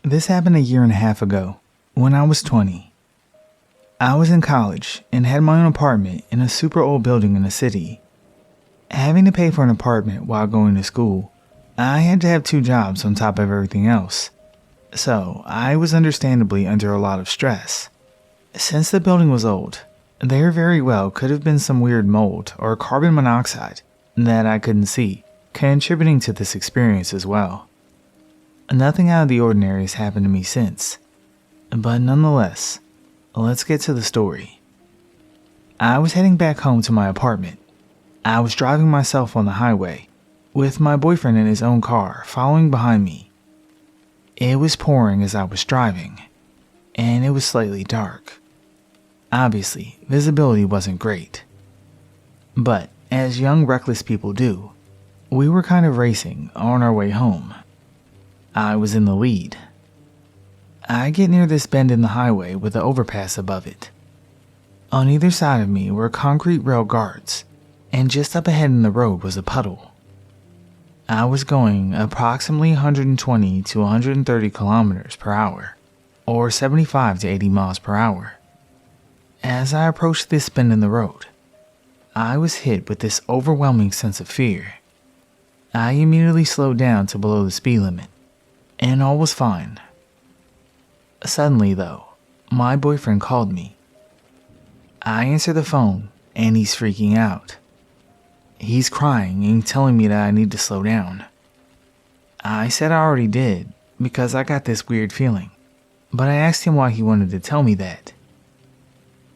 This happened a year and a half ago, when I was 20. I was in college and had my own apartment in a super old building in the city. Having to pay for an apartment while going to school, I had to have 2 jobs on top of everything else. So I was understandably under a lot of stress. Since the building was old, there very well could have been some weird mold or carbon monoxide that I couldn't see, contributing to this experience as well. Nothing out of the ordinary has happened to me since, but nonetheless, let's get to the story. I was heading back home to my apartment. I was driving myself on the highway, with my boyfriend in his own car following behind me. It was pouring as I was driving, and it was slightly dark. Obviously, visibility wasn't great. But, as young reckless people do, we were kind of racing on our way home. I was in the lead. I get near this bend in the highway with an overpass above it. On either side of me were concrete rail guards, and just up ahead in the road was a puddle. I was going approximately 120 to 130 kilometers per hour, or 75 to 80 miles per hour. As I approached this bend in the road, I was hit with this overwhelming sense of fear. I immediately slowed down to below the speed limit, and all was fine. Suddenly though, my boyfriend called me. I answer the phone, and he's freaking out. He's crying and telling me that I need to slow down. I said I already did, because I got this weird feeling, but I asked him why he wanted to tell me that.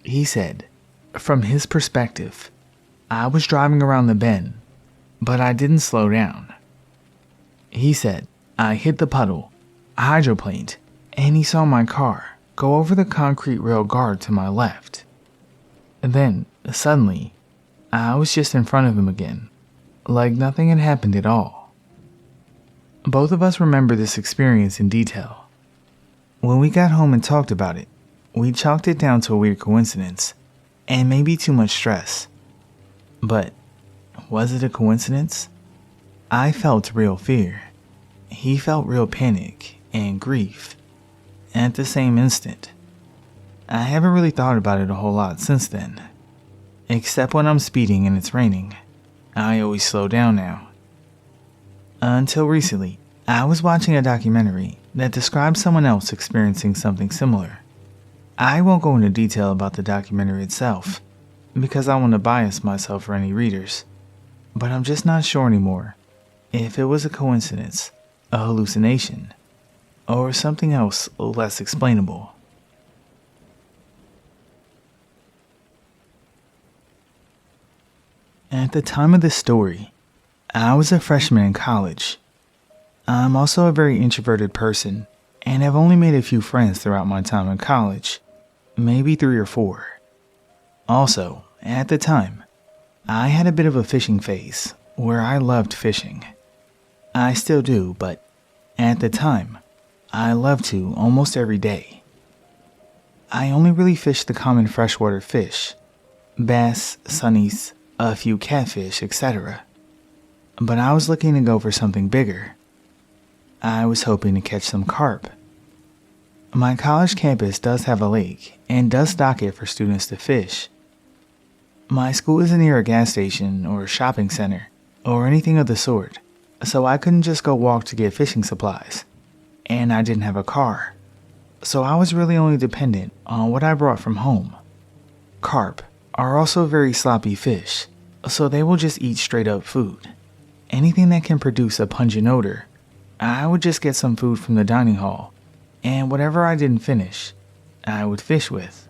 He said, from his perspective, I was driving around the bend, but I didn't slow down. He said, I hit the puddle, hydroplaned, and he saw my car go over the concrete rail guard to my left. Then, suddenly, I was just in front of him again, like nothing had happened at all. Both of us remember this experience in detail. When we got home and talked about it, we chalked it down to a weird coincidence, and maybe too much stress. But, was it a coincidence? I felt real fear. He felt real panic and grief at the same instant. I haven't really thought about it a whole lot since then. Except when I'm speeding and it's raining. I always slow down now. Until recently, I was watching a documentary that described someone else experiencing something similar. I won't go into detail about the documentary itself, because I want to bias myself for any readers. But I'm just not sure anymore if it was a coincidence, a hallucination, or something else less explainable. At the time of this story, I was a freshman in college. I'm also a very introverted person and have only made a few friends throughout my time in college, maybe 3 or 4. Also, at the time, I had a bit of a fishing phase where I loved fishing. I still do, but at the time, I loved to almost every day. I only really fished the common freshwater fish, bass, sunnies, a few catfish, etc. But I was looking to go for something bigger. I was hoping to catch some carp. My college campus does have a lake and does stock it for students to fish. My school isn't near a gas station or a shopping center or anything of the sort, so I couldn't just go walk to get fishing supplies, and I didn't have a car, so I was really only dependent on what I brought from home. Carp are also very sloppy fish, so they will just eat straight up food. Anything that can produce a pungent odor, I would just get some food from the dining hall, and whatever I didn't finish, I would fish with.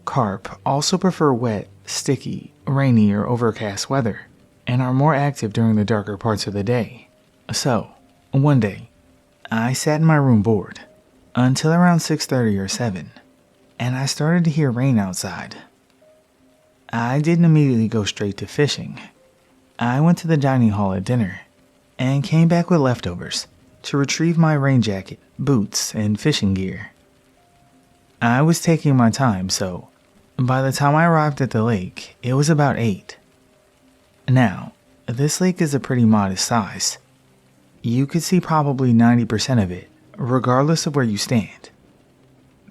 Carp also prefer wet, sticky, rainy, or overcast weather, and are more active during the darker parts of the day. So, one day, I sat in my room bored, until around 6:30 or 7, and I started to hear rain outside. I didn't immediately go straight to fishing. I went to the dining hall at dinner, and came back with leftovers to retrieve my rain jacket, boots, and fishing gear. I was taking my time, so by the time I arrived at the lake, it was about 8. Now, this lake is a pretty modest size. You could see probably 90% of it regardless of where you stand.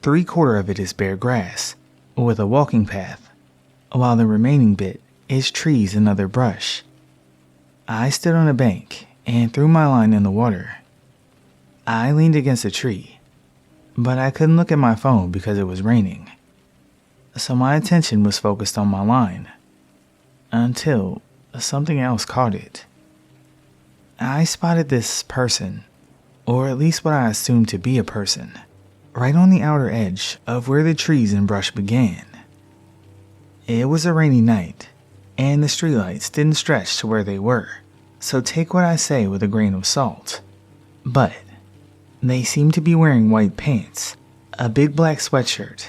3/4 of it is bare grass, with a walking path, while the remaining bit is trees and other brush. I stood on a bank and threw my line in the water. I leaned against a tree, but I couldn't look at my phone because it was raining. So my attention was focused on my line, until something else caught it. I spotted this person, or at least what I assumed to be a person, right on the outer edge of where the trees and brush began. It was a rainy night, and the streetlights didn't stretch to where they were, so take what I say with a grain of salt. But they seemed to be wearing white pants, a big black sweatshirt,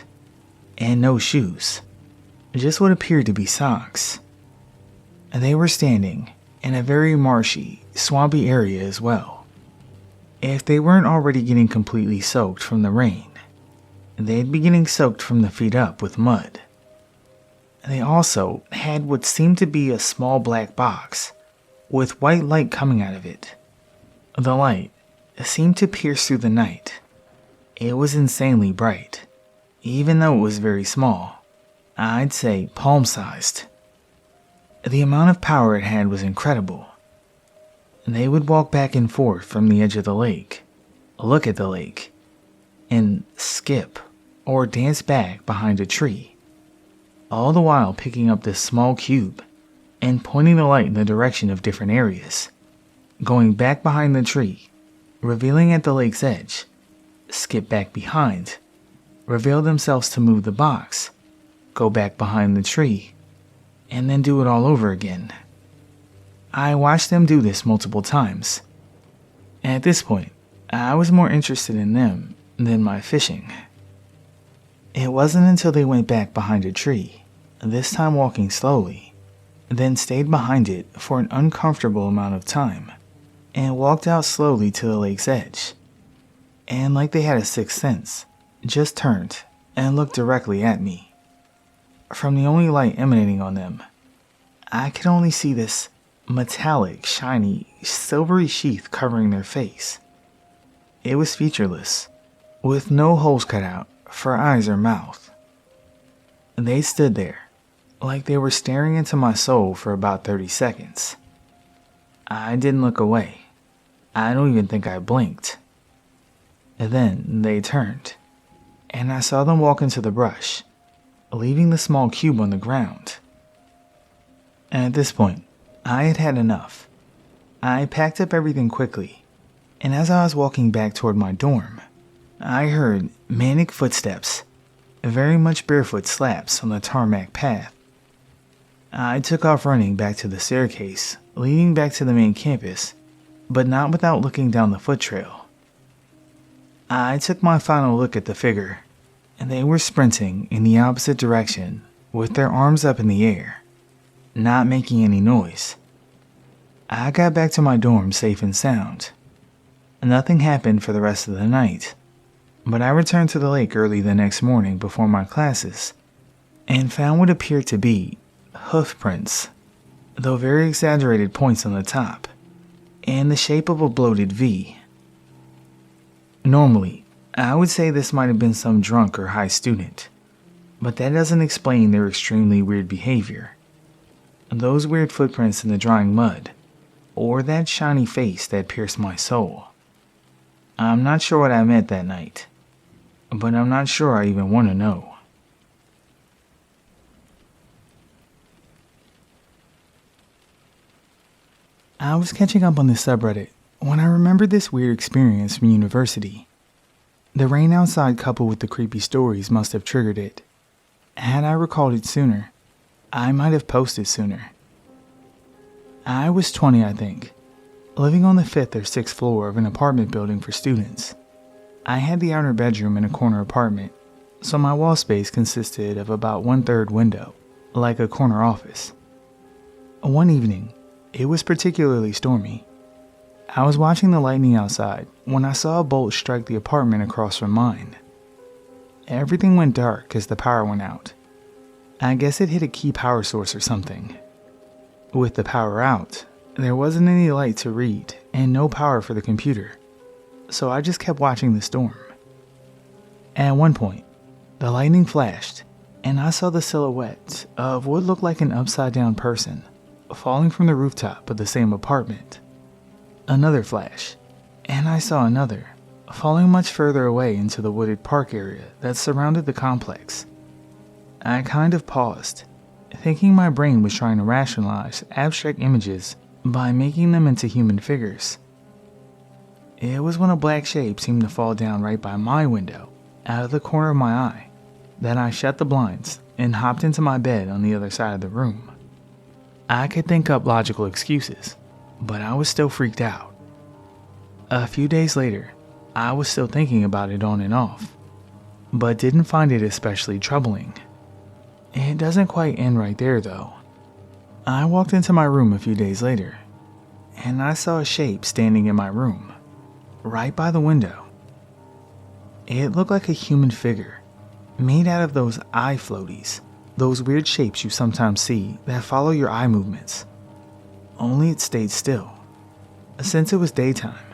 and no shoes, just what appeared to be socks. They were standing in a very marshy, swampy area as well. If they weren't already getting completely soaked from the rain, they'd be getting soaked from the feet up with mud. They also had what seemed to be a small black box with white light coming out of it. The light seemed to pierce through the night. It was insanely bright, even though it was very small. I'd say palm-sized. The amount of power it had was incredible. They would walk back and forth from the edge of the lake, look at the lake, and skip or dance back behind a tree, all the while picking up this small cube and pointing the light in the direction of different areas, going back behind the tree, revealing at the lake's edge, skip back behind, reveal themselves to move the box, go back behind the tree, and then do it all over again. I watched them do this multiple times. At this point, I was more interested in them than my fishing. It wasn't until they went back behind a tree, this time walking slowly, then stayed behind it for an uncomfortable amount of time, and walked out slowly to the lake's edge, and like they had a sixth sense, just turned and looked directly at me. From the only light emanating on them, I could only see this metallic, shiny, silvery sheath covering their face. It was featureless, with no holes cut out for eyes or mouth. They stood there, like they were staring into my soul for about 30 seconds. I didn't look away. I don't even think I blinked. And then they turned, and I saw them walk into the brush, leaving the small cube on the ground. And at this point, I had had enough. I packed up everything quickly, and as I was walking back toward my dorm, I heard manic footsteps, very much barefoot slaps on the tarmac path. I took off running back to the staircase leading back to the main campus, but not without looking down the foot trail. I took my final look at the figure, and they were sprinting in the opposite direction with their arms up in the air, not making any noise. I got back to my dorm safe and sound. Nothing happened for the rest of the night, but I returned to the lake early the next morning before my classes and found what appeared to be hoof prints, though very exaggerated points on the top, and the shape of a bloated V. Normally, I would say this might have been some drunk or high student, but that doesn't explain their extremely weird behavior. Those weird footprints in the drying mud, or that shiny face that pierced my soul. I'm not sure what I meant that night, but I'm not sure I even want to know. I was catching up on this subreddit when I remembered this weird experience from university. The rain outside coupled with the creepy stories must have triggered it. Had I recalled it sooner, I might have posted sooner. I was 20, I think, living on the 5th or 6th floor of an apartment building for students. I had the outer bedroom in a corner apartment, so my wall space consisted of about 1/3 window, like a corner office. One evening, it was particularly stormy. I was watching the lightning outside when I saw a bolt strike the apartment across from mine. Everything went dark as the power went out. I guess it hit a key power source or something. With the power out, there wasn't any light to read and no power for the computer, so I just kept watching the storm. At one point, the lightning flashed, and I saw the silhouette of what looked like an upside-down person falling from the rooftop of the same apartment. Another flash, and I saw another falling much further away into the wooded park area that surrounded the complex. I kind of paused, thinking my brain was trying to rationalize abstract images by making them into human figures. It was when a black shape seemed to fall down right by my window, out of the corner of my eye, that I shut the blinds and hopped into my bed on the other side of the room. I could think up logical excuses, but I was still freaked out. A few days later, I was still thinking about it on and off, but didn't find it especially troubling. It doesn't quite end right there though. I walked into my room a few days later, and I saw a shape standing in my room, right by the window. It looked like a human figure, made out of those eye floaties, those weird shapes you sometimes see that follow your eye movements. Only it stayed still. Since it was daytime,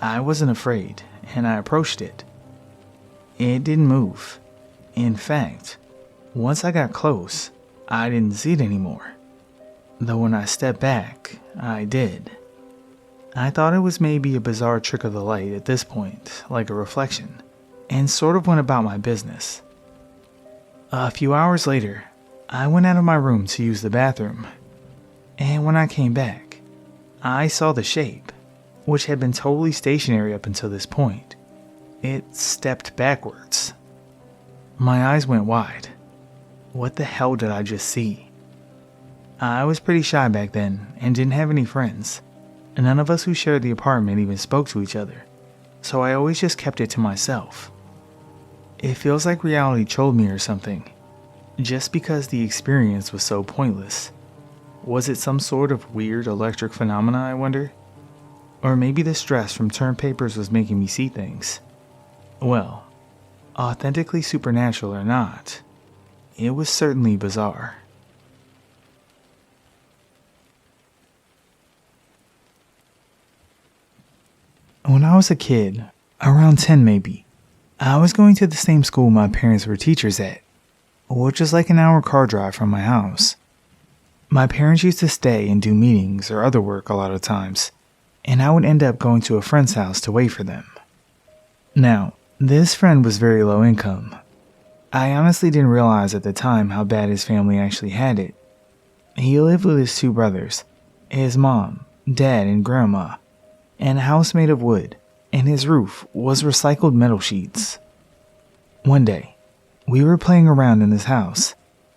I wasn't afraid, and I approached it. It didn't move. In fact, once I got close, I didn't see it anymore. Though when I stepped back, I did. I thought it was maybe a bizarre trick of the light at this point, like a reflection, and sort of went about my business. A few hours later, I went out of my room to use the bathroom, and when I came back, I saw the shape, which had been totally stationary up until this point. It stepped backwards. My eyes went wide. What the hell did I just see? I was pretty shy back then and didn't have any friends. None of us who shared the apartment even spoke to each other, so I always just kept it to myself. It feels like reality trolled me or something, just because the experience was so pointless. Was it some sort of weird electric phenomena, I wonder? Or maybe the stress from term papers was making me see things. Well, authentically supernatural or not, it was certainly bizarre. When I was a kid, around 10 maybe, I was going to the same school my parents were teachers at, which was like an hour car drive from my house. My parents used to stay and do meetings or other work a lot of times, and I would end up going to a friend's house to wait for them. Now, this friend was very low income. I honestly didn't realize at the time how bad his family actually had it. He lived with his two brothers, his mom, dad, and grandma, and a house made of wood, and his roof was recycled metal sheets. One day, we were playing around in this house.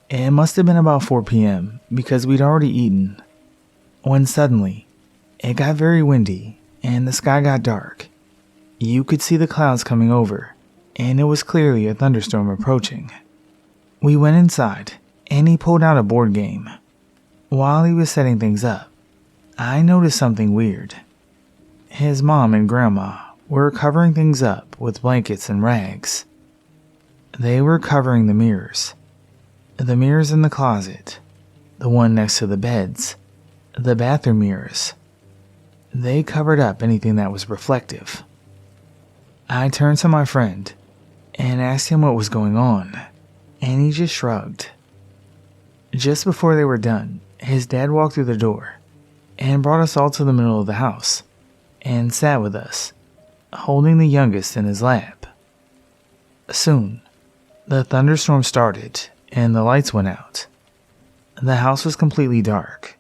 It must have been about 4 p.m. because we'd already eaten, when suddenly, it got very windy and the sky got dark. You could see the clouds coming over, and it was clearly a thunderstorm approaching. We went inside, and he pulled out a board game. While he was setting things up, I noticed something weird. His mom and grandma were covering things up with blankets and rags. They were covering the mirrors. The mirrors in the closet, the one next to the beds, the bathroom mirrors. They covered up anything that was reflective. I turned to my friend and asked him what was going on, and he just shrugged. Just before they were done, his dad walked through the door and brought us all to the middle of the house and sat with us, holding the youngest in his lap. Soon, the thunderstorm started and the lights went out. The house was completely dark.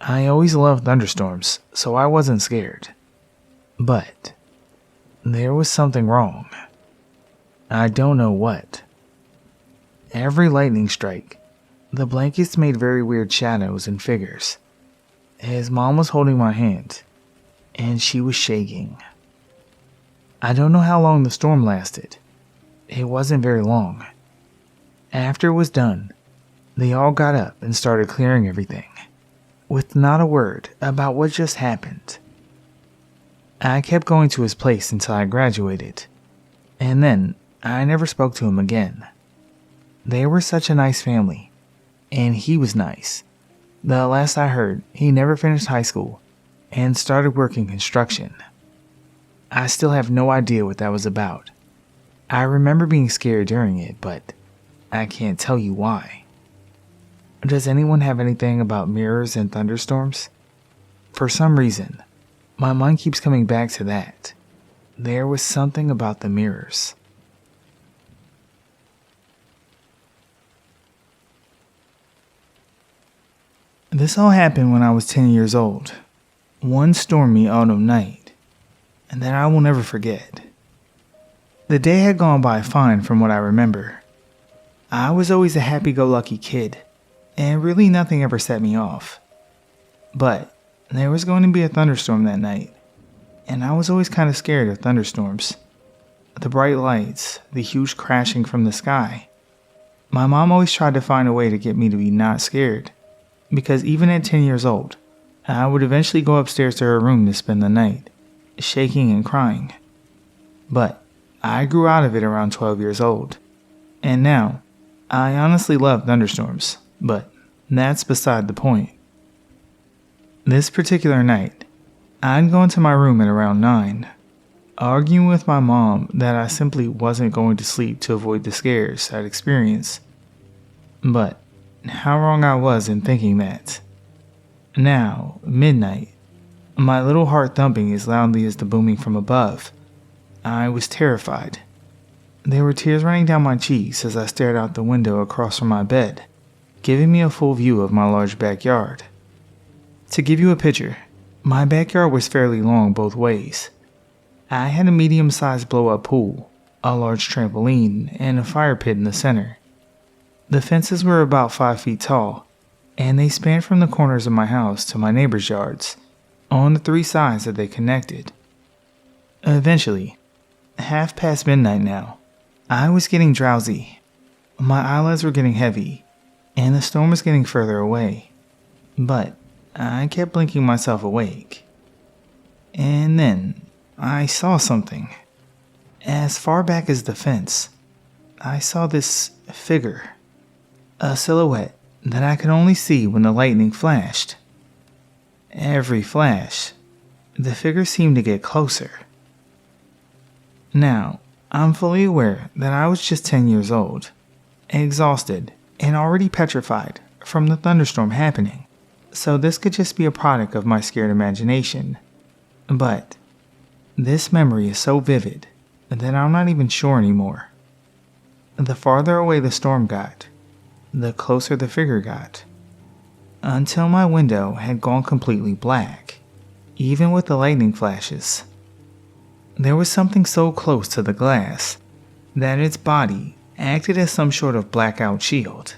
I always loved thunderstorms, so I wasn't scared. But there was something wrong. I don't know what. Every lightning strike, the blankets made very weird shadows and figures. His mom was holding my hand, and she was shaking. I don't know how long the storm lasted. It wasn't very long. After it was done, they all got up and started clearing everything, with not a word about what just happened. I kept going to his place until I graduated, and then I never spoke to him again. They were such a nice family, and he was nice. The last I heard, he never finished high school and started working construction. I still have no idea what that was about. I remember being scared during it, but I can't tell you why. Does anyone have anything about mirrors and thunderstorms? For some reason, my mind keeps coming back to that. There was something about the mirrors. This all happened when I was 10 years old, one stormy autumn night, and that I will never forget. The day had gone by fine from what I remember. I was always a happy-go-lucky kid, and really nothing ever set me off. But there was going to be a thunderstorm that night, and I was always kind of scared of thunderstorms. The bright lights, the huge crashing from the sky. My mom always tried to find a way to get me to be not scared, because even at 10 years old, I would eventually go upstairs to her room to spend the night, shaking and crying. But I grew out of it around 12 years old, and now I honestly love thunderstorms, but that's beside the point. This particular night, I'd gone to my room at around 9, arguing with my mom that I simply wasn't going to sleep to avoid the scares I'd experience. But how wrong I was in thinking that. Now, midnight, my little heart thumping as loudly as the booming from above. I was terrified. There were tears running down my cheeks as I stared out the window across from my bed, giving me a full view of my large backyard. To give you a picture, my backyard was fairly long both ways. I had a medium-sized blow-up pool, a large trampoline, and a fire pit in the center. The fences were about 5 feet tall, and they spanned from the corners of my house to my neighbors' yards, on the 3 sides that they connected. Eventually, half past midnight now, I was getting drowsy. My eyelids were getting heavy, and the storm was getting further away. But I kept blinking myself awake. And then I saw something. As far back as the fence, I saw this figure. A silhouette that I could only see when the lightning flashed. Every flash, the figure seemed to get closer. Now, I'm fully aware that I was just 10 years old, exhausted, and already petrified from the thunderstorm happening, so this could just be a product of my scared imagination. But this memory is so vivid that I'm not even sure anymore. The farther away the storm got, the closer the figure got, until my window had gone completely black, even with the lightning flashes. There was something so close to the glass that its body acted as some sort of blackout shield.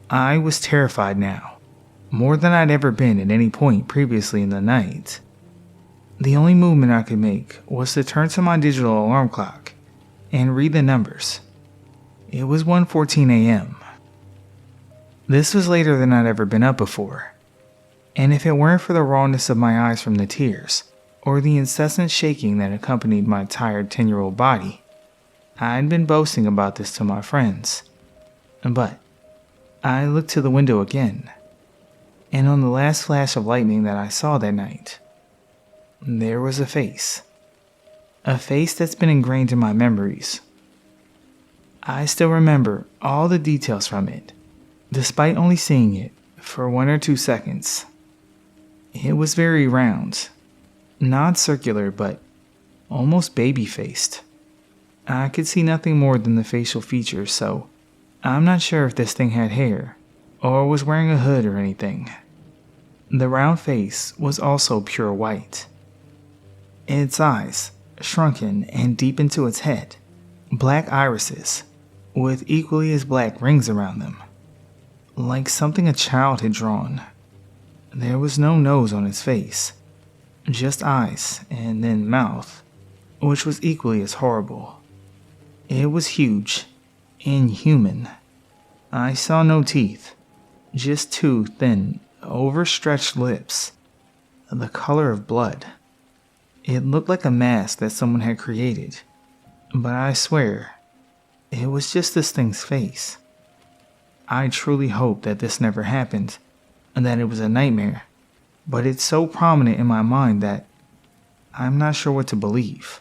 I was terrified now, more than I'd ever been at any point previously in the night. The only movement I could make was to turn to my digital alarm clock and read the numbers. It was 1:14 a.m. This was later than I'd ever been up before, and if it weren't for the rawness of my eyes from the tears, or the incessant shaking that accompanied my tired 10-year-old body, I'd been boasting about this to my friends. But I looked to the window again, and on the last flash of lightning that I saw that night, there was a face. A face that's been ingrained in my memories. I still remember all the details from it, despite only seeing it for 1 or 2 seconds. It was very round, not circular, but almost baby-faced. I could see nothing more than the facial features, so I'm not sure if this thing had hair or was wearing a hood or anything. The round face was also pure white. Its eyes, shrunken and deep into its head, black irises with equally as black rings around them, like something a child had drawn. There was no nose on its face, just eyes and then mouth, which was equally as horrible. It was huge, inhuman. I saw no teeth, just 2 thin, overstretched lips, the color of blood. It looked like a mask that someone had created, but I swear, it was just this thing's face. I truly hope that this never happened, and that it was a nightmare, but it's so prominent in my mind that I'm not sure what to believe.